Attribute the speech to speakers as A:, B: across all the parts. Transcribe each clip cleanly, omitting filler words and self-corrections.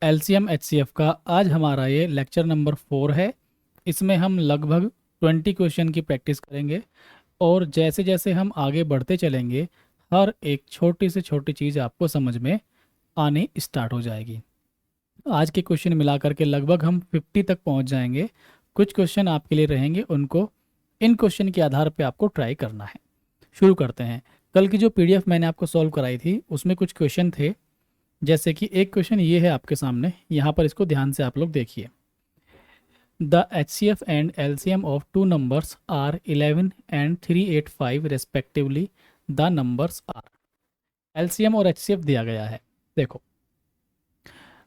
A: LCM HCF का आज हमारा ये लेक्चर नंबर 4 है। इसमें हम लगभग 20 क्वेश्चन की प्रैक्टिस करेंगे और जैसे जैसे हम आगे बढ़ते चलेंगे हर एक छोटी से छोटी चीज़ आपको समझ में आनी स्टार्ट हो जाएगी। आज के क्वेश्चन मिला करके लगभग हम 50 तक पहुंच जाएंगे। कुछ क्वेश्चन आपके लिए रहेंगे, उनको इन क्वेश्चन के आधार पे आपको ट्राई करना है। शुरू करते हैं। कल की जो पीडीएफ मैंने आपको सॉल्व कराई थी उसमें कुछ क्वेश्चन थे, जैसे कि एक क्वेश्चन ये है आपके सामने, यहाँ पर इसको ध्यान से आप लोग देखिए। The HCF and LCM of two numbers are 11 and 385 respectively. The numbers are. LCM और HCF दिया गया है। देखो,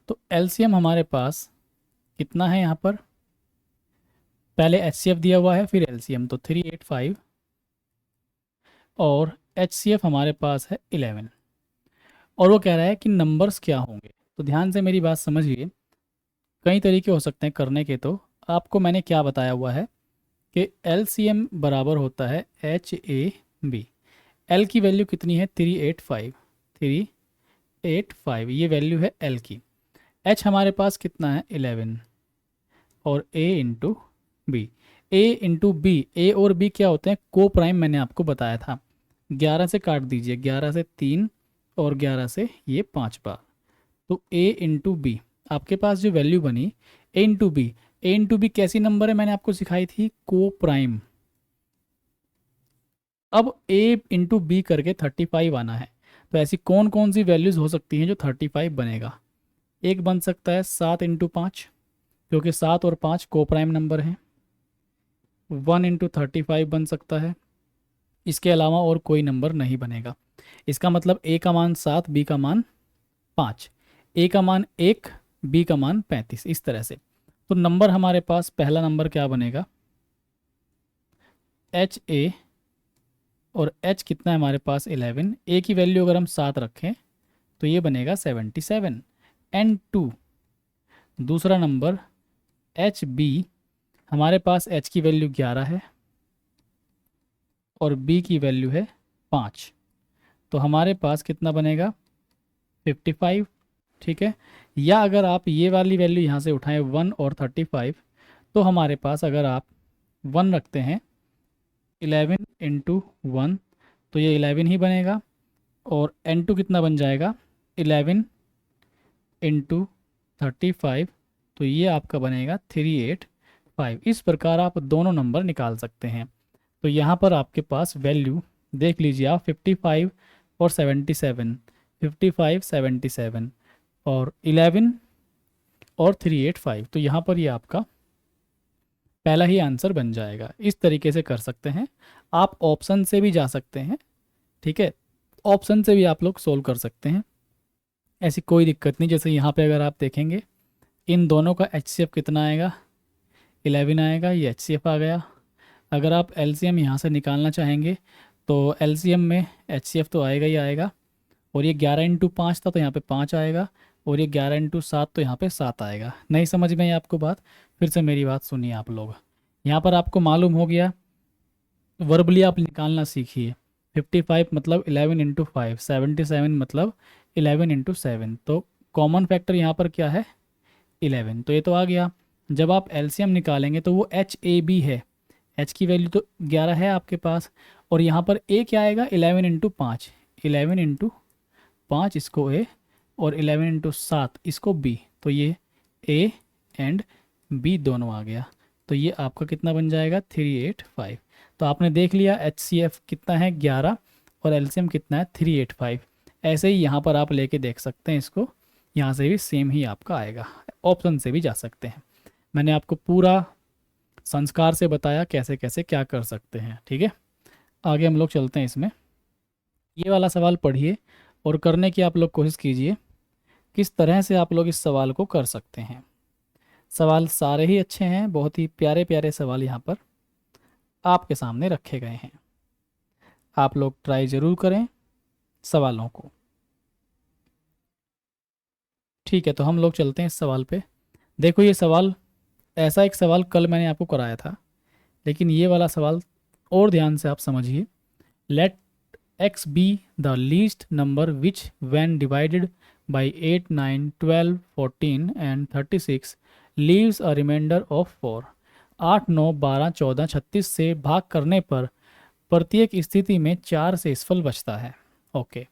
A: तो LCM हमारे पास कितना है यहाँ पर, पहले HCF दिया हुआ है फिर LCM, तो 385 और HCF हमारे पास है 11 और वो कह रहा है कि नंबर्स क्या होंगे। तो ध्यान से मेरी बात समझिए, कई तरीके हो सकते हैं करने के। तो आपको मैंने क्या बताया हुआ है कि LCM बराबर होता है HAB। L की वैल्यू कितनी है, 385। 385 ये वैल्यू है L की। H हमारे पास कितना है, 11 और A into B. A into B, A और बी क्या होते हैं, को प्राइम, मैंने आपको बताया था। 11 से काट दीजिए, 11 से 3 और 11 से ये 5 बार, तो A इंटू बी आपके पास जो वैल्यू बनी, A into B. A into B कैसी नंबर है, मैंने आपको सिखाई थी, को प्राइम। अब A इंटू बी करके 35 आना है। तो ऐसी कौन कौन सी वैल्यूज़ हो सकती हैं जो 35 बनेगा। एक बन सकता है 7 इंटू 5, क्योंकि 7 और 5 को प्राइम नंबर हैं। 1 इंटू 35 बन सकता है। इसके अलावा और कोई नंबर नहीं बनेगा। इसका मतलब A का मान 7, B का मान 5, A का मान 1, B का मान 35, इस तरह से। तो नंबर हमारे पास पहला नंबर क्या बनेगा, HA, और H कितना है हमारे पास 11। A की वैल्यू अगर हम 7 रखें तो ये बनेगा 77। N2 दूसरा नंबर, HB हमारे पास H की वैल्यू 11 है और B की वैल्यू है 5, तो हमारे पास कितना बनेगा, 55। ठीक है। या अगर आप ये वाली वैल्यू यहाँ से उठाएं 1 और 35, तो हमारे पास अगर आप 1 रखते हैं, 11 इंटू 1, तो ये 11 ही बनेगा। और N2 कितना बन जाएगा, 11 इंटू 35, तो ये आपका बनेगा 385। इस प्रकार आप दोनों नंबर निकाल सकते हैं। तो यहाँ पर आपके पास वैल्यू देख लीजिए आप, 55 और 77, 55 77 और 11 और 385, तो यहाँ पर ये आपका पहला ही आंसर बन जाएगा। इस तरीके से कर सकते हैं। आप ऑप्शन से भी जा सकते हैं, ठीक है, ऑप्शन से भी आप लोग सोल्व कर सकते हैं, ऐसी कोई दिक्कत नहीं। जैसे यहाँ पे अगर आप देखेंगे, इन दोनों का HCF कितना आएगा, 11 आएगा, ये HCF आ गया। अगर आप LCM यहाँ से निकालना चाहेंगे तो LCM में HCF तो आएगा ही आएगा, और ये 11 इंटू 5 था तो यहाँ पे 5 आएगा, और ये 11 इंटू 7 तो यहाँ पे 7 आएगा। नहीं समझ में आई आपको बात, फिर से मेरी बात सुनिए आप लोग। यहाँ पर आपको मालूम हो गया, वर्बली आप निकालना सीखिए। 55 मतलब 11 इंटू 5, 77 मतलब 11 इंटू 7, तो कॉमन फैक्टर यहाँ पर क्या है, 11, तो ये तो आ गया। जब आप LCM निकालेंगे तो वो HAB है, H की वैल्यू तो 11 है आपके पास, और यहाँ पर A क्या आएगा, 11 इंटू 5, 11 इंटू 5 इसको A, और 11 इंटू 7 इसको B, तो ये A एंड B दोनों आ गया। तो ये आपका कितना बन जाएगा, 385। तो आपने देख लिया HCF कितना है, 11, और LCM कितना है, 385। ऐसे ही यहाँ पर आप लेके देख सकते हैं इसको, यहाँ से भी सेम ही आपका आएगा। ऑप्शन से भी जा सकते हैं। मैंने आपको पूरा संस्कार से बताया कैसे कैसे क्या कर सकते हैं, ठीक है। आगे हम लोग चलते हैं इसमें। ये वाला सवाल पढ़िए और करने की आप लोग कोशिश कीजिए, किस तरह से आप लोग इस सवाल को कर सकते हैं। सवाल सारे ही अच्छे हैं, बहुत ही प्यारे प्यारे सवाल यहाँ पर आपके सामने रखे गए हैं। आप लोग ट्राई ज़रूर करें सवालों को। ठीक है, तो हम लोग चलते हैं इस सवाल पे। देखो, ये सवाल, ऐसा एक सवाल कल मैंने आपको कराया था, लेकिन ये वाला सवाल और ध्यान से आप समझिए। लेट x be the least number which when divided by 8, 9, 12, 14 and 36 leaves a remainder of 4। 8, 9, 12, 14, 36 से भाग करने पर प्रत्येक स्थिति में 4 शेषफल बचता है। Okay,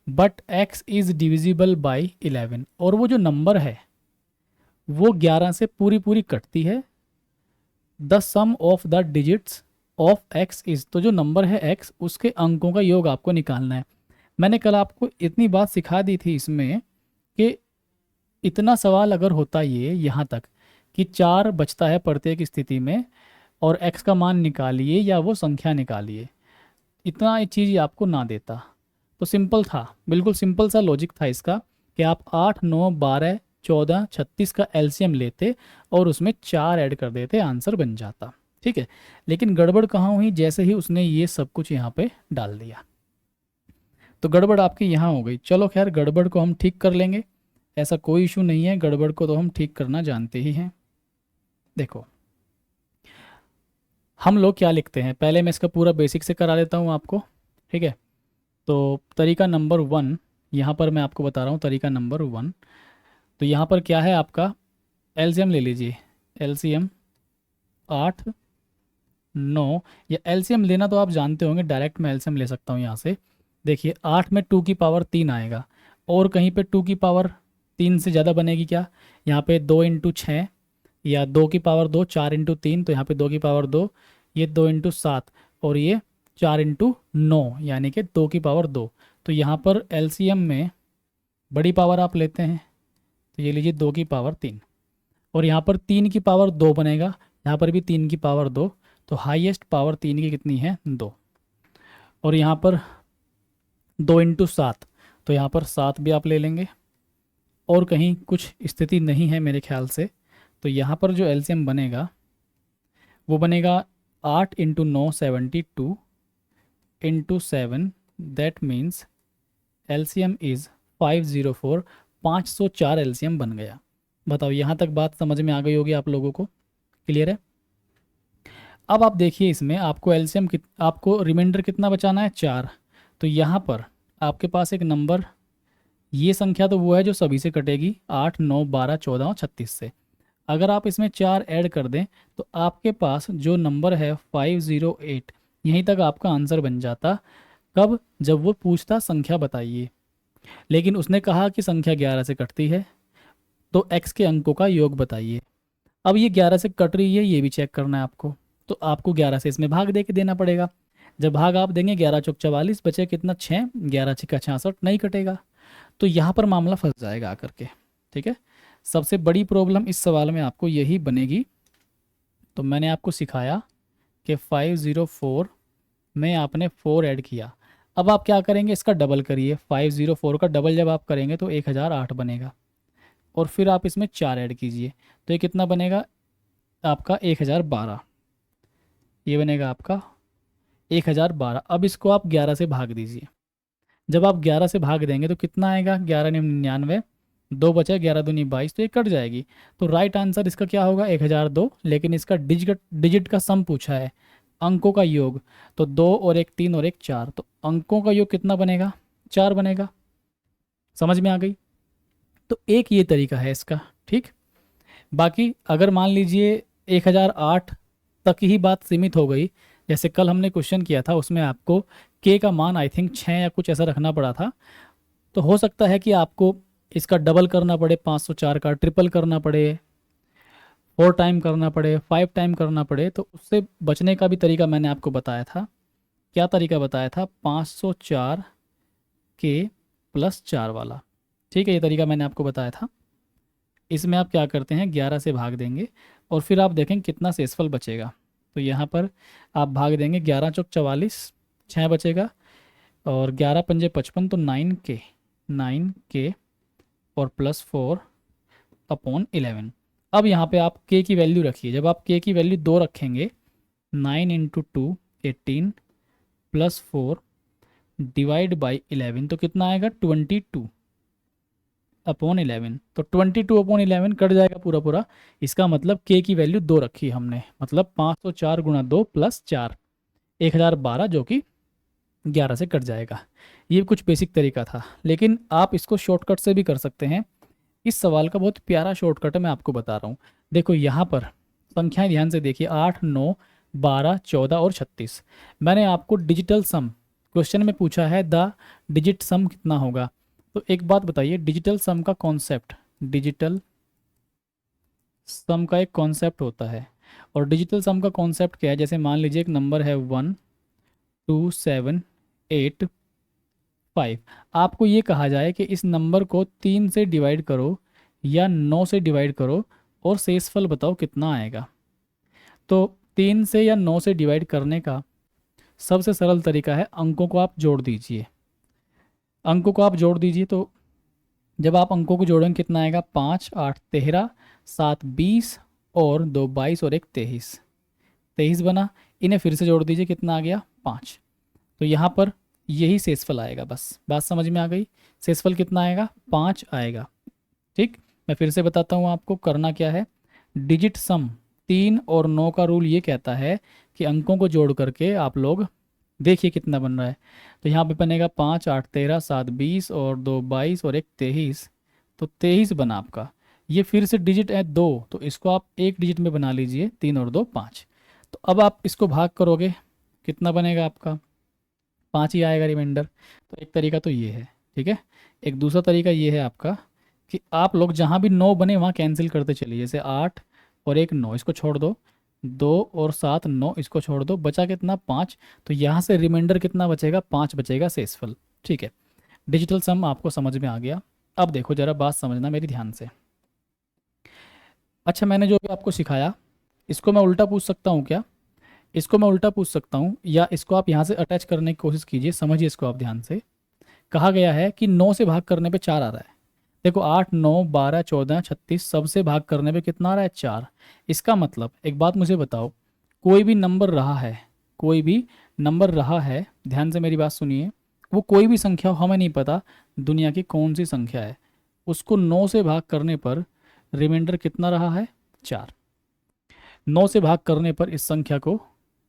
A: but x is divisible by 11, और वो जो नंबर है वो 11 से पूरी पूरी कटती है। The sum of the digits of x is, तो जो नंबर है x उसके अंकों का योग आपको निकालना है। मैंने कल आपको इतनी बात सिखा दी थी इसमें कि इतना सवाल अगर होता ये यहाँ तक कि 4 बचता है प्रत्येक स्थिति में और x का मान निकालिए या वो संख्या निकालिए, इतना एक चीज़ आपको ना देता तो सिंपल था, बिल्कुल सिंपल सा लॉजिक था इसका कि आप 8, 9, 12, 14, 36 का एलसीएम लेते और उसमें 4 ऐड कर देते, आंसर बन जाता। ठीक है, लेकिन गड़बड़ कहाँ हुई, जैसे ही उसने ये सब कुछ यहाँ पे डाल दिया तो गड़बड़ आपकी यहाँ हो गई। चलो खैर, गड़बड़ को हम ठीक कर लेंगे, ऐसा कोई इशू नहीं है, गड़बड़ को तो हम ठीक करना जानते ही हैं। देखो हम लोग क्या लिखते हैं, पहले मैं इसका पूरा बेसिक से करा देता हूँ आपको। ठीक है, तो तरीका नंबर 1 यहाँ पर मैं आपको बता रहा हूँ, तरीका नंबर 1। तो यहाँ पर क्या है आपका, एलसीएम ले लीजिए, एलसीएम 8, 9, या एलसीएम लेना तो आप जानते होंगे, डायरेक्ट मैं एलसीएम ले सकता हूँ यहाँ से। देखिए 8 में 2 की पावर 3 आएगा, और कहीं पे 2 की पावर 3 से ज़्यादा बनेगी क्या, यहाँ पे 2 इंटू 6 या 2 की पावर 2, 4 इंटू 3, तो यहाँ पे 2 की पावर 2, ये 2 इंटू 7 और ये 4 इंटू 9 यानी कि 2 की पावर 2। तो यहाँ पर एलसीएम में बड़ी पावर आप लेते हैं तो ये लीजिए 2 की पावर 3, और यहाँ पर 3 की पावर 2 बनेगा, यहाँ पर भी 3 की पावर 2, तो हाईएस्ट पावर 3 की कितनी है, 2। और यहाँ पर 2 इंटू 7, तो यहाँ पर 7 भी आप ले लेंगे, और कहीं कुछ स्थिति नहीं है मेरे ख्याल से, तो यहाँ पर जो एलसीएम बनेगा वो बनेगा 8 into 9 72 into 7, that means LCM is 504, 504 LCM बन गया। बताओ, यहाँ तक बात समझ में आ गई होगी आप लोगों को, क्लियर है। अब आप देखिए इसमें आपको एलसीएम आपको रिमाइंडर कितना बचाना है, 4। तो यहाँ पर आपके पास एक नंबर, ये संख्या तो वो है जो सभी से कटेगी, 8, 9, 12, 14 और 36 से। अगर आप इसमें 4 ऐड कर दें तो आपके पास जो नंबर है 508, यहीं तक आपका आंसर बन जाता। कब, जब वो पूछता संख्या बताइए, लेकिन उसने कहा कि संख्या 11 से कटती है, तो x के अंकों का योग बताइए। अब ये 11 से कट रही है, ये भी चेक करना है आपको, तो आपको 11 से इसमें भाग दे के देना पड़ेगा। जब भाग आप देंगे 11 चौक 44, बचे कितना 6, 11 छिक्का 66, नहीं कटेगा, तो यहाँ पर मामला फंस जाएगा आकर के। ठीक है, सबसे बड़ी प्रॉब्लम इस सवाल में आपको यही बनेगी। तो मैंने आपको सिखाया कि 504 में आपने 4 ऐड किया, अब आप क्या करेंगे, इसका डबल करिए। 504 का डबल जब आप करेंगे तो 1008 बनेगा, और फिर आप इसमें 4 ऐड कीजिए तो ये कितना बनेगा आपका 1012, ये बनेगा आपका 1012। अब इसको आप 11 से भाग दीजिए, जब आप 11 से भाग देंगे तो कितना आएगा, 11 99, 2 बचा, 11 दूनी 22, तो ये कट जाएगी। तो राइट आंसर इसका क्या होगा, 1002, लेकिन इसका डिजिट का सम पूछा है, अंकों का योग, तो 2 और 1 3 और 1 4, तो अंकों का योग कितना बनेगा, 4 बनेगा। समझ में आ गई। तो एक ये तरीका है इसका। ठीक, बाकी अगर मान लीजिए 1008 तक ही बात सीमित हो गई, जैसे कल हमने क्वेश्चन किया था उसमें आपको के का मान आई थिंक 6 या कुछ ऐसा रखना पड़ा था, तो हो सकता है कि आपको इसका डबल करना पड़े, 504 का ट्रिपल करना पड़े, 4 टाइम करना पड़े, 5 टाइम करना पड़े, तो उससे बचने का भी तरीका मैंने आपको बताया था। क्या तरीका बताया था, 504 के प्लस 4 वाला। ठीक है, ये तरीका मैंने आपको बताया था। इसमें आप क्या करते हैं, 11 से भाग देंगे और फिर आप देखें कितना शेषफल बचेगा। तो यहाँ पर आप भाग देंगे, 11 चौक 44, 6 बचेगा, और 11 पंजे 55, तो 9K और प्लस 4/11। अब यहाँ पे आप k की वैल्यू रखिए, जब आप k की वैल्यू 2 रखेंगे, 9 इंटू 2 18 प्लस 4 डिवाइड बाई 11, तो कितना आएगा 22/11। तो 22/11 कट जाएगा पूरा पूरा, इसका मतलब k की वैल्यू 2 रखी हमने, मतलब 504 गुणा 2 प्लस 4, 1012, जो कि 11 से कट जाएगा। ये कुछ बेसिक तरीका था, लेकिन आप इसको शॉर्टकट से भी कर सकते हैं। इस सवाल का बहुत प्यारा शॉर्टकट है, मैं आपको बता रहा हूँ। देखो यहाँ पर संख्याएं ध्यान से देखिए, 8, 9, 12, 14 और 36। मैंने आपको डिजिटल सम क्वेश्चन में पूछा है, द डिजिट सम कितना होगा। तो एक बात बताइए, डिजिटल सम का कॉन्सेप्ट, डिजिटल सम का एक कॉन्सेप्ट होता है। और डिजिटल सम का कॉन्सेप्ट क्या है, जैसे मान लीजिए एक नंबर है 1, 2, 7, 8, 5। आपको ये कहा जाए कि इस नंबर को 3 से डिवाइड करो या 9 से डिवाइड करो और शेषफल बताओ कितना आएगा। तो 3 से या 9 से डिवाइड करने का सबसे सरल तरीका है, अंकों को आप जोड़ दीजिए। अंकों को आप जोड़ दीजिए, तो जब आप अंकों को जोड़ेंगे कितना आएगा, 5, 8, 13, 7, 20 और 2, 22 और 1, 23। 23 बना। इन्हें फिर से जोड़ दीजिए, कितना आ गया, 5। तो यहाँ पर यही शेषफल आएगा। बस बात समझ में आ गई। शेषफल कितना आएगा, 5 आएगा। ठीक, मैं फिर से बताता हूँ आपको करना क्या है। डिजिट सम 3 और 9 का रूल ये कहता है कि अंकों को जोड़ करके आप लोग देखिए कितना बन रहा है। तो यहाँ पे बनेगा 5, 8, 13, 7, 20 और 2, 22 और 1, 23। तो 23 बना आपका। ये फिर से डिजिट है 2, तो इसको आप एक डिजिट में बना लीजिए, 3 और 2, 5। तो अब आप इसको भाग करोगे, कितना बनेगा आपका, 5 ही आएगा रिमाइंडर। तो एक तरीका तो ये है, ठीक है। एक दूसरा तरीका ये है आपका कि आप लोग जहाँ भी 9 बने वहाँ कैंसिल करते चलिए। जैसे 8 और 1, 9, इसको छोड़ दो। 2 और 7, 9, इसको छोड़ दो। बचा कितना, 5। तो यहाँ से रिमाइंडर कितना बचेगा, 5 बचेगा शेषफल। ठीक है, डिजिटल सम आपको समझ में आ गया। अब देखो जरा बात समझना मेरी ध्यान से। अच्छा, मैंने जो भी आपको सिखाया, इसको मैं उल्टा पूछ सकता हूँ क्या? इसको मैं उल्टा पूछ सकता हूँ, या इसको आप यहाँ से अटैच करने की कोशिश कीजिए। समझिए इसको आप ध्यान से। कहा गया है कि 9 से भाग करने पे 4 आ रहा है। देखो 8, 9, 12, 14, 36 सबसे भाग करने पे कितना आ रहा है, 4। इसका मतलब एक बात मुझे बताओ, कोई भी नंबर रहा है, कोई भी नंबर रहा है, ध्यान से मेरी बात सुनिए, वो कोई भी संख्या हो, हमें नहीं पता दुनिया की कौन सी संख्या है, उसको 9 से भाग करने पर रिमाइंडर कितना रहा है, 4। 9 से भाग करने पर इस संख्या को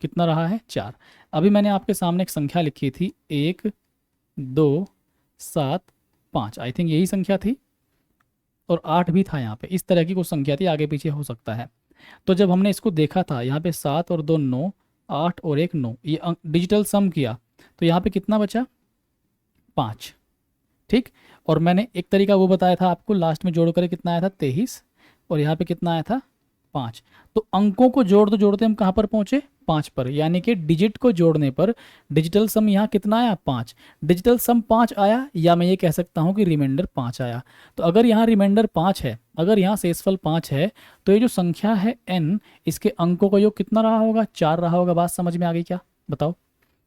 A: कितना रहा है, 4। अभी मैंने आपके सामने एक संख्या लिखी थी, 1, 2, 7, 5। आई थिंक यही संख्या थी, और 8 भी था यहाँ पे। इस तरह की कुछ संख्या थी, आगे पीछे हो सकता है। तो जब हमने इसको देखा था, यहाँ पे 7 और 2, 9, 8 और 1, 9, ये डिजिटल सम किया, तो यहाँ पे कितना बचा, 5। ठीक, और मैंने एक तरीका वो बताया था आपको, लास्ट में जोड़ कर कितना आया था, 23, और यहाँ पे कितना आया था, 5। तो अंकों को जोड़ते जोड़ते हम कहाँ पर पहुंचे, 5 पर। यानी कि डिजिट को जोड़ने पर डिजिटल सम यहाँ कितना आया, 5। डिजिटल सम 5 आया, या मैं ये कह सकता हूँ कि रिमाइंडर 5 आया। तो अगर यहाँ रिमाइंडर 5 है, अगर यहाँ शेषफल 5 है, तो ये जो संख्या है n, इसके अंकों का योग कितना रहा होगा, 4 रहा होगा। बात समझ में आ गई क्या, बताओ।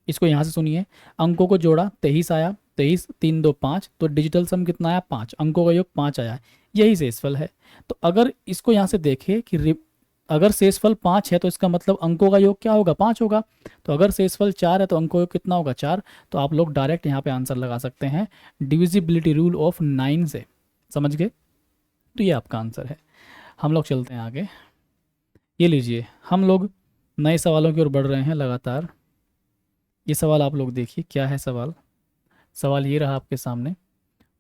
A: इसको यहाँ से सुनिए, अंकों को जोड़ा, 23 आया, 23, 3, 2, 5। तो डिजिटल सम कितना आया, 5। अंकों का योग 5 आया, यही शेषफल है। तो अगर इसको यहाँ से देखें कि अगर शेषफल 5 है, तो इसका मतलब अंकों का योग क्या होगा, 5 होगा। तो अगर शेषफल 4 है, तो अंकों का योग कितना होगा, 4। तो आप लोग डायरेक्ट यहाँ पे आंसर लगा सकते हैं डिविजिबिलिटी रूल ऑफ 9 से। समझ गए? तो ये आपका आंसर है। हम लोग चलते हैं आगे। ये लीजिए, हम लोग नए सवालों की ओर बढ़ रहे हैं लगातार। ये सवाल आप लोग देखिए, क्या है सवाल। सवाल ये रहा आपके सामने,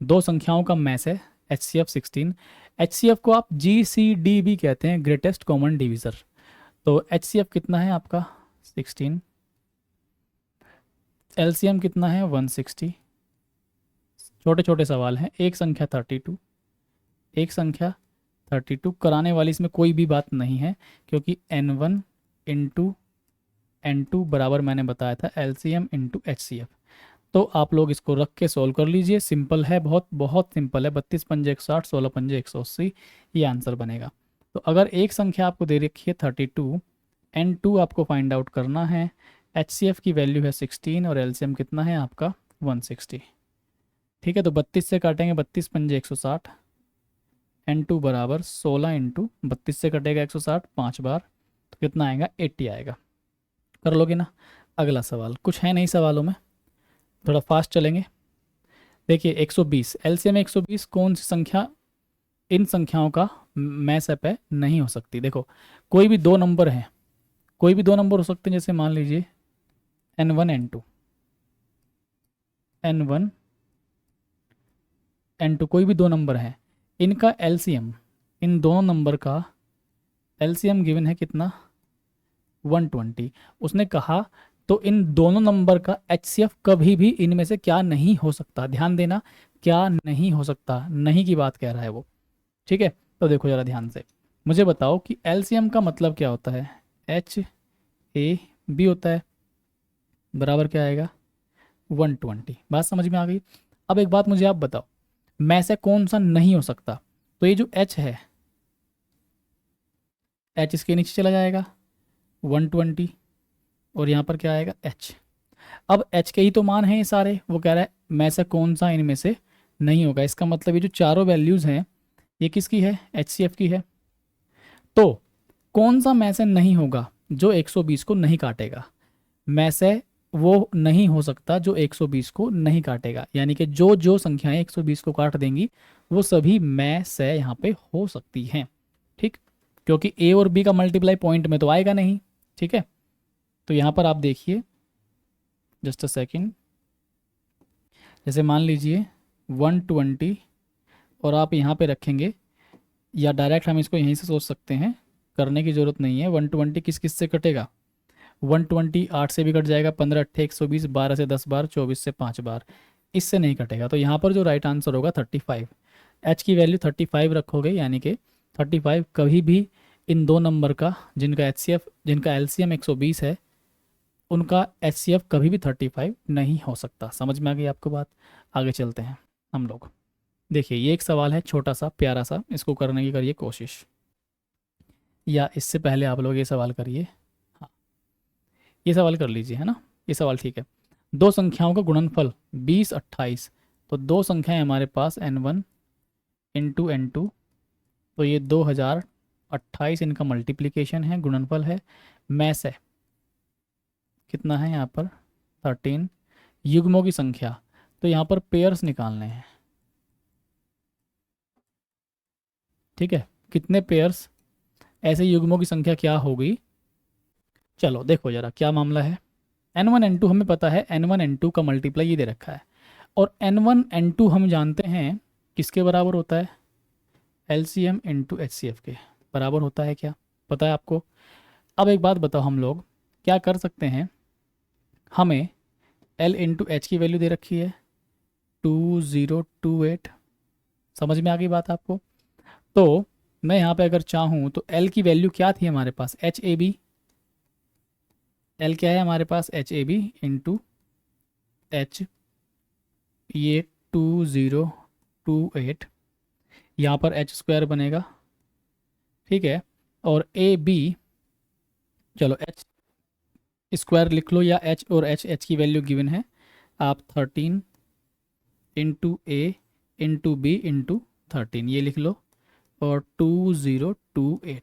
A: दो संख्याओं का मैस है, HCF 16। HCF को आप GCD भी कहते हैं, ग्रेटेस्ट कॉमन डिविजर। तो HCF कितना है आपका, 16। LCM कितना है, 160। छोटे छोटे सवाल हैं। एक संख्या 32, एक संख्या 32 कराने वाली इसमें कोई भी बात नहीं है, क्योंकि N1 इंटू N2 बराबर मैंने बताया था LCM इंटू HCF। तो आप लोग इसको रख के सॉल्व कर लीजिए। सिंपल है, बहुत बहुत सिंपल है। 32 पंजे 160, 16 पंजे 180, ये आंसर बनेगा। तो अगर एक संख्या आपको दे रखी है 32, N2 आपको फाइंड आउट करना है, HCF की वैल्यू है 16 और LCM कितना है आपका 160। ठीक है, तो 32 से काटेंगे, 32 पंजे 160, N2 बराबर 16 इंटू 32 से कटेगा 160 5 बार, तो कितना आएगा, 80 आएगा। कर लोगे ना? अगला सवाल, कुछ है नहीं सवालों में, थोड़ा फास्ट चलेंगे। देखिए 120, एलसीएम 120 कौन सी संख्या इन संख्याओं का मैसअप है, नहीं हो सकती। देखो कोई भी दो नंबर हैं, कोई भी दो नंबर हो सकते हैं, जैसे मान लीजिए N1 N2, N1 N2 कोई भी दो नंबर हैं, इनका एलसीएम, इन दोनों नंबर का एलसीएम गिवन है कितना, 120। उसने कहा तो इन दोनों नंबर का एचसीएफ कभी भी इनमें से क्या नहीं हो सकता, ध्यान देना, क्या नहीं हो सकता, नहीं की बात कह रहा है वो। ठीक है, तो देखो जरा ध्यान से, मुझे बताओ कि एलसीएम का मतलब क्या होता है, एच ए बी होता है, बराबर क्या आएगा 120। बात समझ में आ गई। अब एक बात मुझे आप बताओ, में से कौन सा नहीं हो सकता, तो ये जो एच है, एच इसके नीचे चला जाएगा 120, और यहाँ पर क्या आएगा एच। अब एच के ही तो मान हैं ये सारे, वो कह रहा है में से कौन सा इनमें से नहीं होगा, इसका मतलब ये जो चारों वैल्यूज़ हैं ये किसकी है, एचसीएफ की है। तो कौन सा में से नहीं होगा जो 120 को नहीं काटेगा, में से वो नहीं हो सकता जो 120 को नहीं काटेगा, यानी कि जो जो संख्याएं 120 को काट देंगी वो सभी में से यहाँ पे हो सकती हैं। ठीक, क्योंकि ए और बी का मल्टीप्लाई पॉइंट में तो आएगा नहीं। ठीक है, तो यहाँ पर आप देखिए, जस्ट अ सेकेंड, जैसे मान लीजिए 120 और आप यहाँ पे रखेंगे, या डायरेक्ट हम इसको यहीं से सोच सकते हैं, करने की ज़रूरत नहीं है। 120 किस किस से कटेगा, 120 8 से भी कट जाएगा, 15 अट्ठे 120, 12 से 10 बार, 24 से 5 बार, इससे नहीं कटेगा। तो यहाँ पर जो राइट आंसर होगा 35, एच की वैल्यू 35 रखोगे, यानी कि 35 कभी भी इन दो नंबर का, जिनका एचसीएफ, जिनका एलसीएम 120 है, उनका एचसीएफ कभी भी 35 नहीं हो सकता। समझ में आ गई आपको बात। आगे चलते हैं हम लोग। देखिए ये एक सवाल है छोटा सा प्यारा सा, इसको करने की करिए कोशिश, या इससे पहले आप लोग ये सवाल करिए। हाँ, ये सवाल कर लीजिए, है ना, ये सवाल ठीक है। दो संख्याओं का गुणनफल 20 28, तो दो संख्याएं हमारे पास n1 इंटू n2, तो ये 2028 इनका मल्टीप्लिकेशन है, गुणनफल है। में से कितना है यहाँ पर 13, युग्मों की संख्या, तो यहाँ पर पेयर्स निकालने हैं। ठीक है, कितने पेयर्स, ऐसे युग्मों की संख्या क्या होगी। चलो देखो जरा क्या मामला है। n1 n2 हमें पता है, n1 n2 का मल्टीप्लाई ये दे रखा है, और n1 n2 हम जानते हैं किसके बराबर होता है, LCM इंटू HCF के बराबर होता है, क्या पता है आपको। अब एक बात बताओ, हम लोग क्या कर सकते हैं, हमें L इंटू एच की वैल्यू दे रखी है 2028, समझ में आ गई बात आपको। तो मैं यहाँ पे अगर चाहूँ तो L की वैल्यू क्या थी हमारे पास, HAB, L क्या है हमारे पास, HAB इंटू एच, ये 2028, यहाँ पर एच स्क्वायर बनेगा। ठीक है, और ए बी, चलो एच स्क्वायर लिख लो, या एच, और एच की वैल्यू गिवन है, आप 13 इंटू ए इंटू बी इंटू 13 ये लिख लो, और 2028,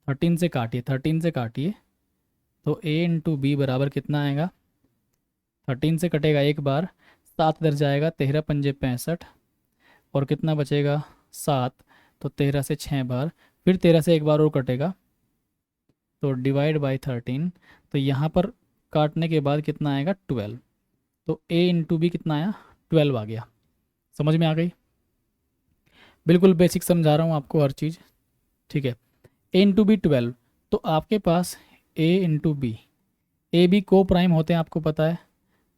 A: 13 से काटिए, 13 से काटिए, तो ए इंटू बी बराबर कितना आएगा, 13 से कटेगा एक बार, 7 इधर जाएगा, 13 पंजे 65, और कितना बचेगा 7, तो 13 से 6 बार, फिर 13 से एक बार और कटेगा, तो डिवाइड बाई 13, तो यहाँ पर काटने के बाद कितना आएगा 12, तो ए इंटू बी कितना आया 12 आ गया। समझ में आ गई, बिल्कुल बेसिक समझा रहा हूँ आपको हर चीज़। ठीक है, ए इंटू बी 12, तो आपके पास ए इंटू बी, ए बी को प्राइम होते हैं आपको पता है,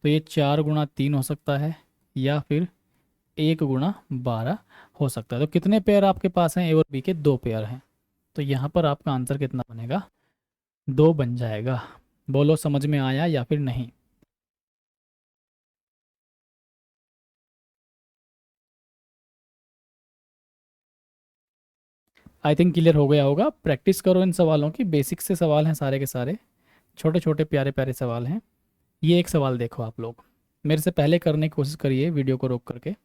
A: तो ये 4 गुणा 3 हो सकता है, या फिर 1 गुणा 12 हो सकता है। तो कितने पेयर आपके पास हैं, ए और बी के 2 पेयर हैं, तो यहाँ पर आपका आंसर कितना बनेगा, 2 बन जाएगा। बोलो समझ में आया या फिर नहीं। आई थिंक क्लियर हो गया होगा। प्रैक्टिस करो इन सवालों की, बेसिक से सवाल हैं सारे के सारे, छोटे छोटे प्यारे प्यारे सवाल हैं। ये एक सवाल देखो आप लोग, मेरे से पहले करने की कोशिश करिए वीडियो को रोक करके।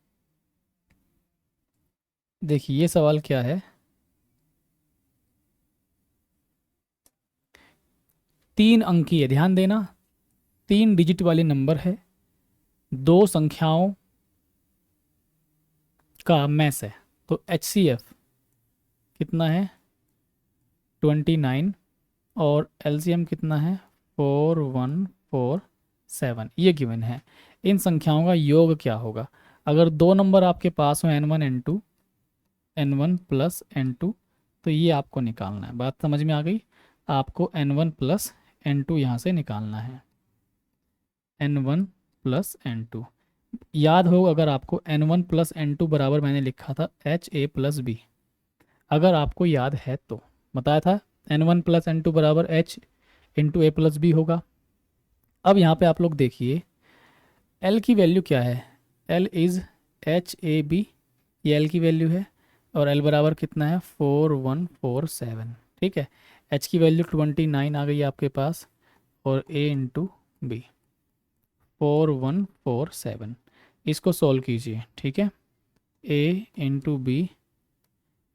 A: देखिए ये सवाल क्या है, 3 अंकी है, ध्यान देना, 3 डिजिट वाली नंबर है, दो संख्याओं का मैस है, तो HCF कितना है 29, और LCM कितना है 4147, ये गिवन है। इन संख्याओं का योग क्या होगा। अगर दो नंबर आपके पास हो n1 n2, n1 plus n2, तो ये आपको निकालना है। बात समझ में आ गई। आपको n1 प्लस n2 यहाँ से निकालना है, n1 प्लस n2। याद हो अगर आपको n1 प्लस n2 बराबर मैंने लिखा था एच ए प्लस बी, अगर आपको याद है तो बताया था n1 प्लस n2 बराबर h इंटू ए प्लस बी होगा। अब यहाँ पे आप लोग देखिए l की वैल्यू क्या है, l is H A B, ये l की वैल्यू है, और l बराबर कितना है 4147। ठीक है, h की वैल्यू 29 आ गई आपके पास, और a इंटू बी 4147। इसको सॉल्व कीजिए। ठीक है, a इंटू बी,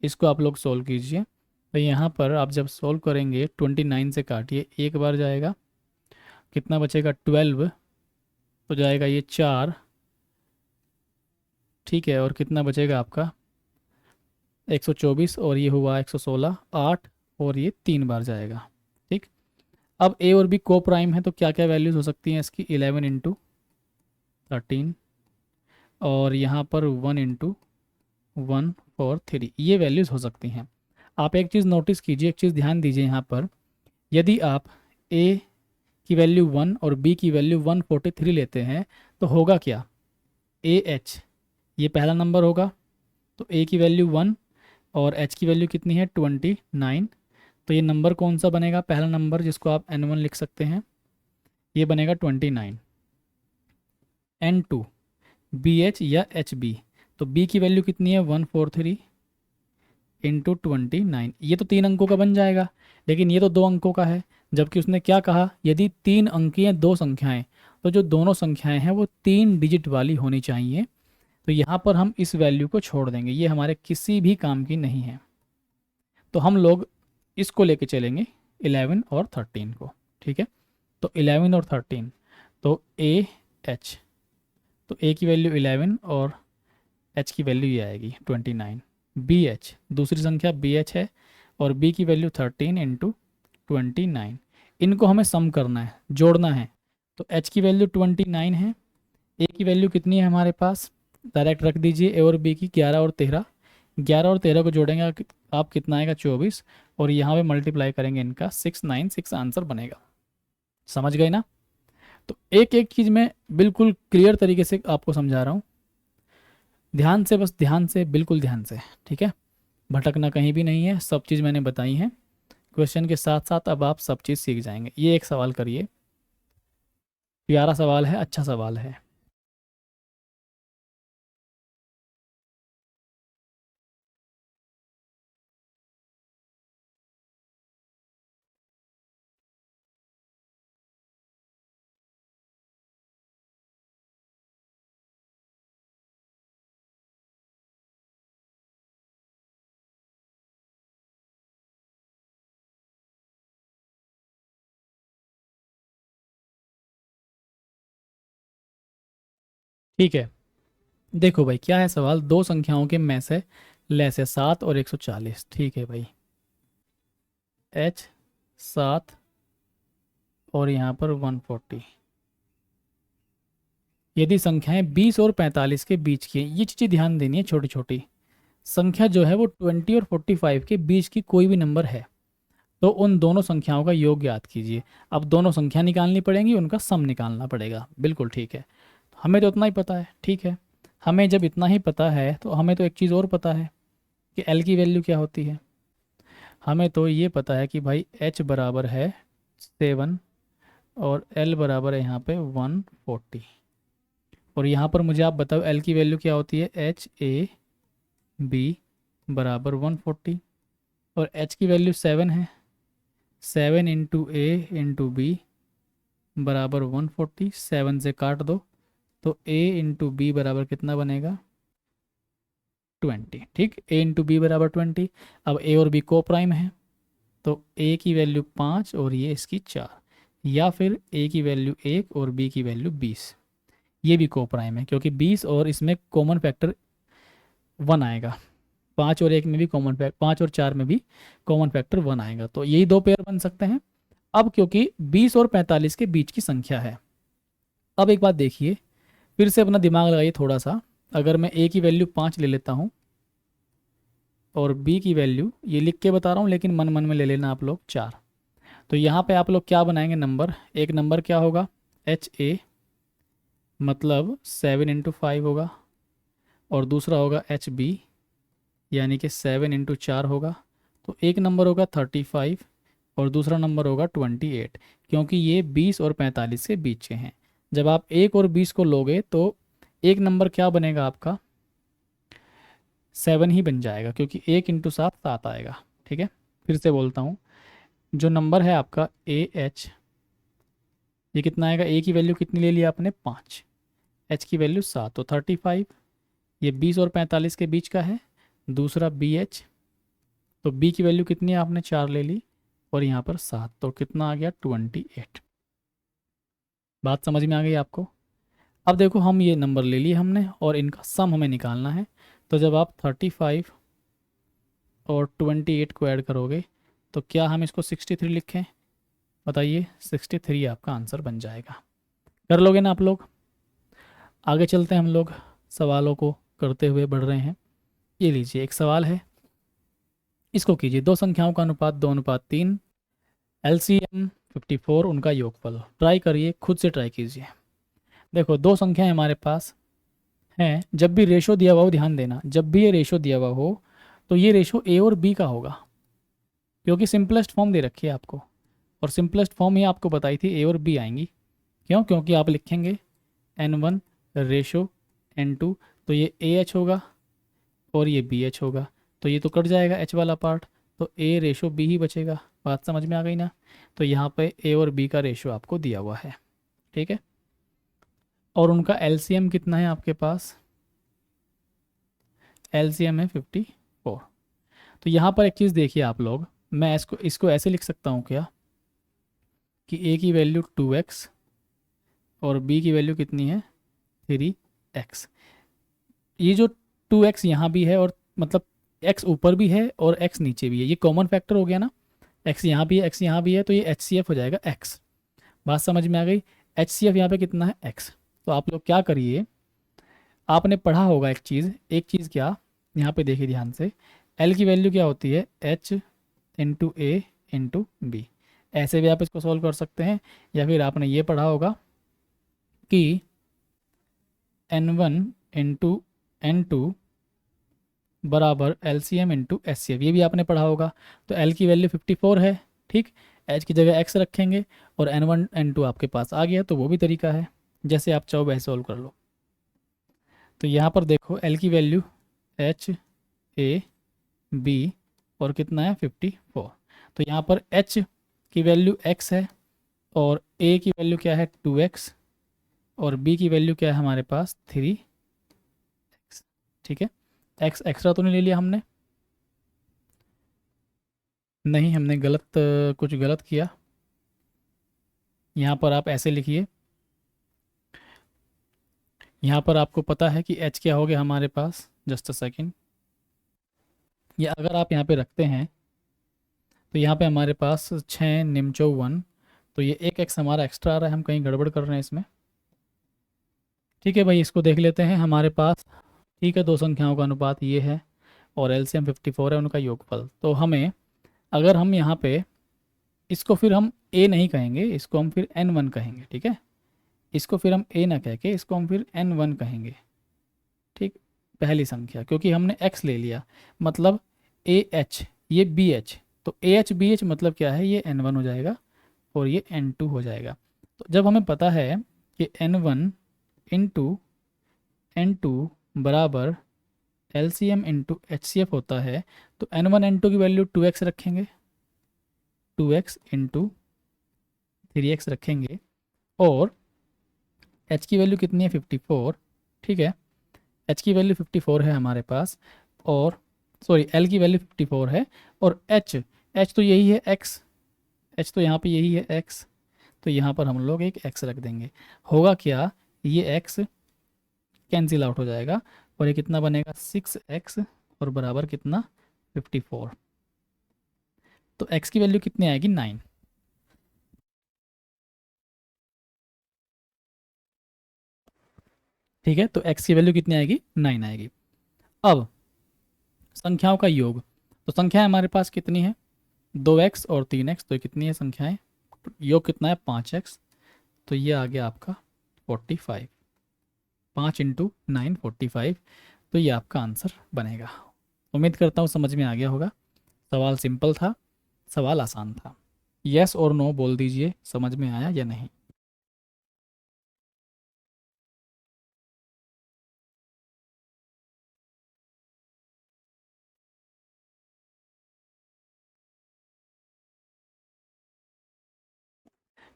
A: इसको आप लोग सॉल्व कीजिए। तो यहाँ पर आप जब सॉल्व करेंगे 29 से काटिए, एक बार जाएगा, कितना बचेगा 12, तो जाएगा ये 4। ठीक है, और कितना बचेगा आपका 124, और ये हुआ 116, 8, और ये 3 बार जाएगा। ठीक, अब ए और बी को प्राइम है, तो क्या क्या वैल्यूज़ हो सकती हैं इसकी, 11 इंटू 13, और यहाँ पर 1 इंटू 1 4 3, ये वैल्यूज़ हो सकती हैं। आप एक चीज़ नोटिस कीजिए, एक चीज़ ध्यान दीजिए यहाँ पर, यदि आप ए की वैल्यू 1 और बी की वैल्यू 143 लेते हैं तो होगा क्या, ए एच, ये पहला नंबर होगा, तो ए की वैल्यू 1 और एच की वैल्यू कितनी है 29, तो ये नंबर कौन सा बनेगा, पहला नंबर जिसको आप n1 लिख सकते हैं, ये बनेगा 29। n2 बी एच या एच बी, तो बी की वैल्यू कितनी है 143 इंटू 29, ये तो 3 अंकों का बन जाएगा, लेकिन ये तो 2 अंकों का है। जबकि उसने क्या कहा, यदि 3 अंकीय दो संख्याएं, तो जो दोनों संख्याएं हैं वो 3 डिजिट वाली होनी चाहिए। तो यहाँ पर हम इस वैल्यू को छोड़ देंगे, ये हमारे किसी भी काम की नहीं है। तो हम लोग इसको लेके चलेंगे 11 और 13 को। ठीक है, तो 11 और 13, तो ए एच, तो ए की वैल्यू 11 और एच की वैल्यू ये आएगी 29। बी एच, दूसरी संख्या बी एच है, और बी की वैल्यू 13 इंटू 29। इनको हमें सम करना है, जोड़ना है। तो एच की वैल्यू 29 है, ए की वैल्यू कितनी है हमारे पास, डायरेक्ट रख दीजिए, ए और बी की 11 और 13, 11 और 13 को जोड़ेंगे आप कितना आएगा 24, और यहाँ पे मल्टीप्लाई करेंगे इनका 696 आंसर बनेगा। समझ गए ना। तो एक एक चीज़ मैं बिल्कुल क्लियर तरीके से आपको समझा रहा हूँ, ध्यान से, बस ध्यान से, बिल्कुल ध्यान से। ठीक है, भटकना कहीं भी नहीं है, सब चीज़ मैंने बताई है। क्वेश्चन के साथ साथ अब आप सब चीज़ सीख जाएंगे। ये एक सवाल करिए, प्यारा सवाल है, अच्छा सवाल है। ठीक है, देखो भाई क्या है सवाल, दो संख्याओं के में से लेस है 7 और 140। ठीक है भाई, एच 7 और यहाँ पर 140, यदि संख्याएं 20 और 45 के बीच की हैं, ये चीज़ें ध्यान देनी है, छोटी छोटी संख्या जो है वो 20 और 45 के बीच की कोई भी नंबर है, तो उन दोनों संख्याओं का योग याद कीजिए। अब दोनों संख्या निकालनी पड़ेंगी, उनका सम निकालना पड़ेगा। बिल्कुल ठीक है, हमें तो इतना ही पता है। ठीक है, हमें जब इतना ही पता है तो हमें तो एक चीज़ और पता है कि एल की वैल्यू क्या होती है। हमें तो ये पता है कि भाई एच बराबर है 7 और एल बराबर है यहाँ पे 140। और यहाँ पर मुझे आप बताओ एल की वैल्यू क्या होती है, एच ए बी बराबर 140, और एच की वैल्यू 7 है, 7 इंटू ए इंटू बी बराबर 140, 7 से काट दो, तो ए इंटू बी बराबर कितना बनेगा 20। ठीक, ए इंटू बी बराबर 20। अब ए और बी को प्राइम है, तो ए की वैल्यू 5 और ये इसकी 4, या फिर ए की वैल्यू 1 और बी की वैल्यू 20, ये भी को प्राइम है क्योंकि 20 और इसमें कॉमन फैक्टर 1 आएगा। 5 और 1 में भी कॉमन फैक्टर, 5 और 4 में भी कॉमन फैक्टर 1 आएगा, तो यही दो पेयर बन सकते हैं। अब क्योंकि 20 और 45 के बीच की संख्या है, अब एक बात देखिए, फिर से अपना दिमाग लगाइए थोड़ा सा। अगर मैं ए की वैल्यू 5 ले लेता हूँ और बी की वैल्यू, ये लिख के बता रहा हूँ लेकिन मन मन में ले लेना आप लोग, 4, तो यहाँ पे आप लोग क्या बनाएंगे नंबर, एक नंबर क्या होगा, एच ए, मतलब 7 × 5 होगा, और दूसरा होगा एच बी, यानी कि 7 × 4 होगा। तो एक नंबर होगा 35 और दूसरा नंबर होगा 28, क्योंकि ये 20 और 45 के बीच के हैं। जब आप 1 और 20 को लोगे तो एक नंबर क्या बनेगा आपका, 7 ही बन जाएगा, क्योंकि 1 × 7 7 आएगा। ठीक है, फिर से बोलता हूँ, जो नंबर है आपका ए एच, ये कितना आएगा, ए की वैल्यू कितनी ले लिया आपने, 5, एच की वैल्यू 7, तो 35, ये 20 और 45 के बीच का है। दूसरा बी एच, तो बी की वैल्यू कितनी है, आपने 4 ले ली, और यहाँ पर 7, तो कितना आ गया, 28। बात समझ में आ गई आपको। अब देखो, हम ये नंबर ले लिए हमने और इनका सम हमें निकालना है। तो जब आप 35 और 28 को ऐड करोगे तो क्या हम इसको 63 लिखें, बताइए, 63 आपका आंसर बन जाएगा। कर लोगे ना आप लोग। आगे चलते हैं हम लोग, सवालों को करते हुए बढ़ रहे हैं। ये लीजिए, एक सवाल है, इसको कीजिए, दो संख्याओं का अनुपात 2:3, LCM 54, उनका योगफल। ट्राई करिए, खुद से ट्राई कीजिए। देखो, दो संख्याएं हमारे पास हैं, जब भी रेशो दिया हुआ हो, ध्यान देना, जब भी ये रेशो दिया हुआ हो तो ये रेशो ए और बी का होगा, क्योंकि सिंपलेस्ट फॉर्म दे रखी है आपको, और सिंपलेस्ट फॉर्म ही आपको बताई थी, ए और बी आएंगी। क्यों, क्योंकि आप लिखेंगे N1 रेशो N2, तो ये ए एच होगा और ये बी एच होगा, तो ये तो कट जाएगा एच वाला पार्ट, तो ए रेशो बी ही बचेगा। बात समझ में आ गई ना। तो यहाँ पे ए और बी का रेशो आपको दिया हुआ है। ठीक है, और उनका एलसीएम कितना है आपके पास, एलसीएम है 54। तो यहाँ पर एक चीज़ देखिए आप लोग, मैं इसको इसको ऐसे लिख सकता हूँ क्या, कि ए की वैल्यू 2x और बी की वैल्यू कितनी है, 3x। ये जो 2x यहाँ भी है, और मतलब x ऊपर भी है और x नीचे भी है, ये कॉमन फैक्टर हो गया ना, x यहाँ भी है, x यहाँ भी है, तो ये एच सी एफ हो जाएगा x। बात समझ में आ गई। एच सी एफ यहाँ पे कितना है, x। तो आप लोग क्या करिए, आपने पढ़ा होगा एक चीज़ क्या, यहाँ पे देखिए ध्यान से, l की वैल्यू क्या होती है, h × a × b। ऐसे भी आप इसको सॉल्व कर सकते हैं, या फिर आपने ये पढ़ा होगा कि N1 × N2 बराबर LCM × SCF, ये भी आपने पढ़ा होगा। तो L की वैल्यू 54 है, ठीक, H की जगह x रखेंगे, और N1 N2 आपके पास आ गया, तो वो भी तरीका है, जैसे आप चाहो वैसे सॉल्व कर लो। तो यहाँ पर देखो, L की वैल्यू HAB और कितना है, 54। तो यहाँ पर H की वैल्यू x है, और A की वैल्यू क्या है, 2x, और B की वैल्यू क्या है हमारे पास, 3x। ठीक है, x एक्स्ट्रा तो नहीं ले लिया हमने, नहीं, हमने कुछ गलत किया। यहाँ पर आप ऐसे लिखिए, यहाँ पर आपको पता है कि h क्या हो गया हमारे पास, जस्ट अ सेकेंड, ये अगर आप यहाँ पे रखते हैं तो यहाँ पे हमारे पास 6 × 1, तो ये एक x हमारा एक्स्ट्रा आ रहा है, हम कहीं गड़बड़ कर रहे हैं इसमें। ठीक है भाई, इसको देख लेते हैं हमारे पास। ठीक है, दो संख्याओं का अनुपात ये है और एलसीएम 54 है, उनका योगफल। तो हमें, अगर हम यहाँ पे इसको फिर हम a नहीं कहेंगे, इसको हम फिर n1 कहेंगे। ठीक है, इसको फिर हम a ना कह के इसको हम फिर n1 कहेंगे। ठीक, पहली संख्या, क्योंकि हमने x ले लिया, मतलब ए एच, ये बी एच, तो ए एच बी एच मतलब क्या है, ये n1 हो जाएगा और ये n2 हो जाएगा। तो जब हमें पता है कि N1 × N2 बराबर LCM × HCF होता है, तो N1 N2 की वैल्यू 2x रखेंगे, 2x × 3x रखेंगे, और h की वैल्यू कितनी है, 54। ठीक है, h की वैल्यू 54 है हमारे पास, और सॉरी, l की वैल्यू 54 है, और h तो यही है x, h तो यहाँ पे यही है x, तो यहाँ पर हम लोग एक x रख देंगे। होगा क्या, ये x कैंसिल आउट हो जाएगा, और ये कितना बनेगा, 6x, और बराबर कितना, 54। तो x की वैल्यू कितनी आएगी, 9। ठीक है, तो x की वैल्यू कितनी आएगी, 9 आएगी। अब संख्याओं का योग, तो संख्याएं हमारे पास कितनी है, 2x और 3x, तो ये कितनी है संख्याएं, योग कितना है 5x, तो ये आ गया आपका 45, 5 × 9 45, तो ये आपका आंसर बनेगा। उम्मीद करता हूँ समझ में आ गया होगा। सवाल सिंपल था, सवाल आसान था। यस और नो बोल दीजिए, समझ में आया या नहीं।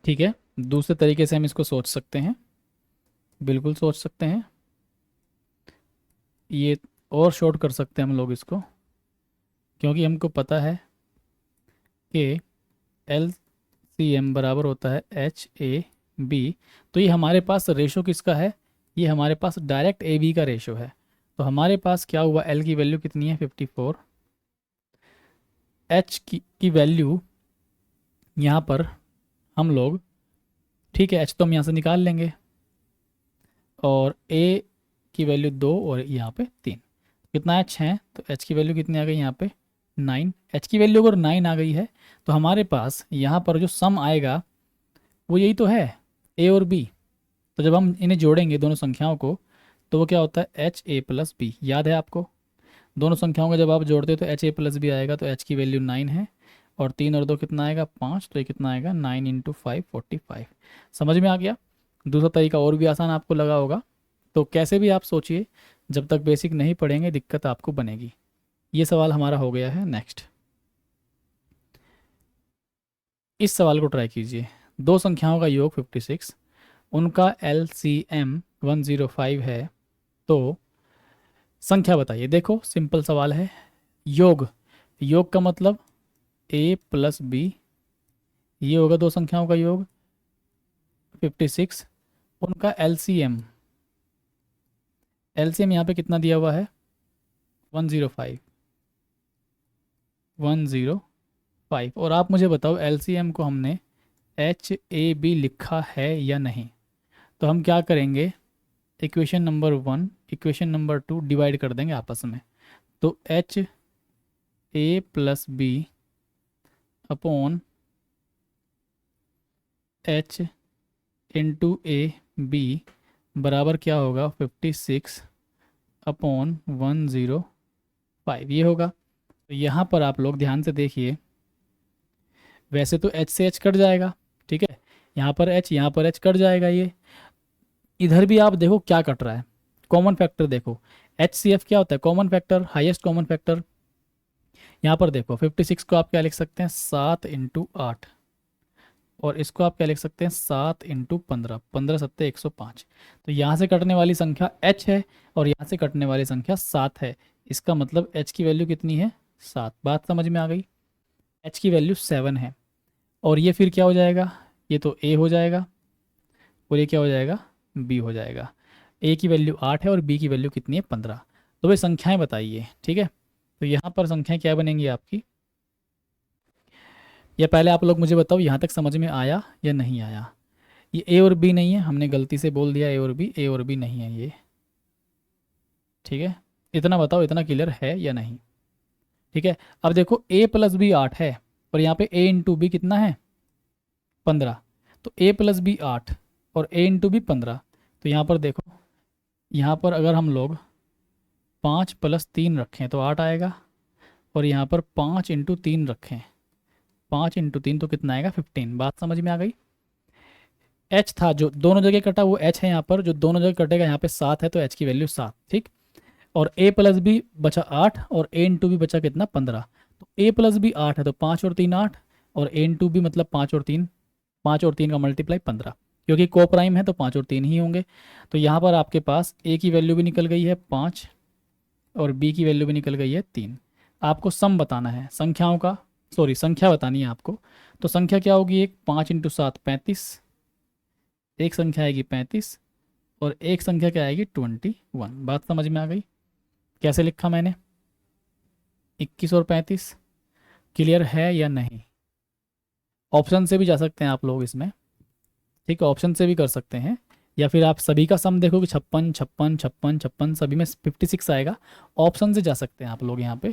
A: ठीक है, दूसरे तरीके से हम इसको सोच सकते हैं, बिल्कुल सोच सकते हैं। ये और शॉर्ट कर सकते हैं हम लोग इसको, क्योंकि हमको पता है कि एल सी एम बराबर होता है एच ए बी। तो ये हमारे पास रेशो किसका है, ये हमारे पास डायरेक्ट ए बी का रेशो है। तो हमारे पास क्या हुआ, एल की वैल्यू कितनी है 54, एच की वैल्यू यहाँ पर हम लोग, ठीक है एच तो हम यहाँ से निकाल लेंगे, और ए की वैल्यू 2 और यहाँ पे 3, कितना है 6, तो एच की वैल्यू कितनी आ गई यहाँ पे 9। एच की वैल्यू अगर 9 आ गई है तो हमारे पास यहाँ पर जो सम आएगा वो यही तो है, ए और बी। तो जब हम इन्हें जोड़ेंगे दोनों संख्याओं को, तो वो क्या होता है एच ए प्लस बी, याद है आपको। दोनों संख्याओं को जब आप जोड़ते हो तो एच ए प्लस बी आएगा, तो एच की वैल्यू 9 है, और 3 और 2 कितना आएगा 5, तो ये कितना आएगा 9 × 5 45। समझ में आ गया। दूसरा तरीका और भी आसान आपको लगा होगा। तो कैसे भी आप सोचिए, जब तक बेसिक नहीं पढ़ेंगे दिक्कत आपको बनेगी। ये सवाल हमारा हो गया है। नेक्स्ट, इस सवाल को ट्राई कीजिए। दो संख्याओं का योग 56, उनका LCM 105 है, तो संख्या बताइए। देखो सिंपल सवाल है, योग, योग का मतलब a प्लस बी, ये होगा दो संख्याओं का योग 56, उनका LCM, LCM यहाँ पे कितना दिया हुआ है 105, 105। और आप मुझे बताओ LCM को हमने HAB लिखा है या नहीं। तो हम क्या करेंगे, equation number 1 equation number 2 divide कर देंगे आपस में। तो HA plus B upon H into A B बराबर क्या होगा 56 अपॉन 105, ये होगा। तो यहाँ पर आप लोग ध्यान से देखिए, वैसे तो H से H कट जाएगा, ठीक है, यहाँ पर H यहाँ पर H कट जाएगा। ये इधर भी आप देखो क्या कट रहा है, कॉमन फैक्टर देखो, HCF क्या होता है common factor, highest common factor. यहाँ पर देखो 56 को आप क्या लिख सकते हैं 7 × 8, और इसको आप क्या लिख सकते हैं 7 × 15, 15 सत्ते 105। तो यहाँ से कटने वाली संख्या H है और यहाँ से कटने वाली संख्या 7 है। इसका मतलब H की वैल्यू कितनी है 7। बात समझ में आ गई। H की वैल्यू 7 है, और ये फिर क्या हो जाएगा, ये तो A हो जाएगा और ये क्या हो जाएगा B हो जाएगा। A की वैल्यू 8 है और B की वैल्यू कितनी है 15। तो वे संख्याएं बताइए, ठीक है। तो यहाँ पर संख्याएं क्या बनेंगी आपकी, या पहले आप लोग मुझे बताओ यहाँ तक समझ में आया या नहीं आया। ये A और B नहीं है, हमने गलती से बोल दिया A और B नहीं है ये, ठीक है। इतना बताओ, इतना क्लियर है या नहीं, ठीक है। अब देखो A प्लस बी 8 है, और यहाँ पे A इंटू बी कितना है 15, तो A प्लस बी 8 और A इंटू बी 15। तो यहाँ पर देखो, यहाँ पर अगर हम लोग 5 + 3 रखें तो 8 आएगा, और यहाँ पर 5 × 3 रखें, 5 × 3 तो कितना आएगा 15। बात समझ में आ गई। H था जो दोनों जगह कटा वो H है, यहाँ पर जो दोनों जगह कटेगा यहाँ पे 7 है, तो H की वैल्यू 7, ठीक। और A प्लस बी बचा 8 और A इंटू बी बचा कितना 15। तो A प्लस बी 8 है, तो 5 और 3 8, और A इंटू बी मतलब 5 और 3, 5 और 3 का मल्टीप्लाई 15, क्योंकि को प्राइम है तो 5 और 3 ही होंगे। तो यहाँ पर आपके पास A की वैल्यू भी निकल गई है 5, और B की वैल्यू भी निकल गई है 3। आपको सम बताना है संख्याओं का, सॉरी संख्या बतानी है आपको। तो संख्या क्या होगी, एक 5 × 7 35, एक संख्या आएगी 35, और एक संख्या क्या आएगी 21। बात समझ में आ गई। कैसे लिखा मैंने 21 और 35, क्लियर है या नहीं। ऑप्शन से भी जा सकते हैं आप लोग इसमें, ठीक है, ऑप्शन से भी कर सकते हैं, या फिर आप सभी का सम देखोगे 56 56 56 56 सभी में 56 आएगा। ऑप्शन से जा सकते हैं आप लोग यहाँ पे,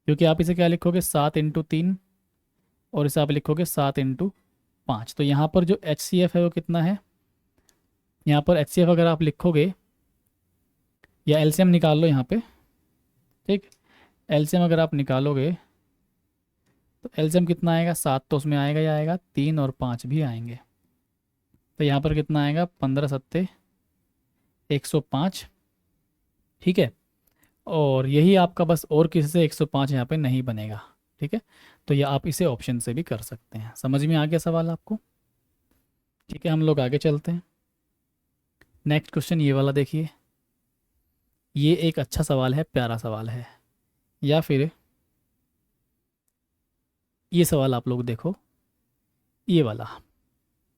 A: क्योंकि आप इसे क्या लिखोगे 7 × 3 और इसे आप लिखोगे 7 × 5। तो यहाँ पर जो एच सी एफ है वो कितना है, यहाँ पर एच सी एफ अगर आप लिखोगे या एलसीएम निकाल लो यहाँ पे, ठीक। एलसीएम अगर आप निकालोगे तो एलसीएम कितना आएगा, 7 तो उसमें आएगा ही आएगा, 3 और 5 भी आएंगे। तो यहाँ पर कितना आएगा, 15 × 7 = 105, ठीक है। और यही आपका बस, और किसी से 105 यहाँ पे नहीं बनेगा, ठीक है। तो ये आप इसे ऑप्शन से भी कर सकते हैं। समझ में आ गया सवाल आपको? ठीक है, हम लोग आगे चलते हैं। नेक्स्ट क्वेश्चन ये वाला देखिए, ये एक अच्छा सवाल है, प्यारा सवाल है। या फिर ये सवाल आप लोग देखो, ये वाला,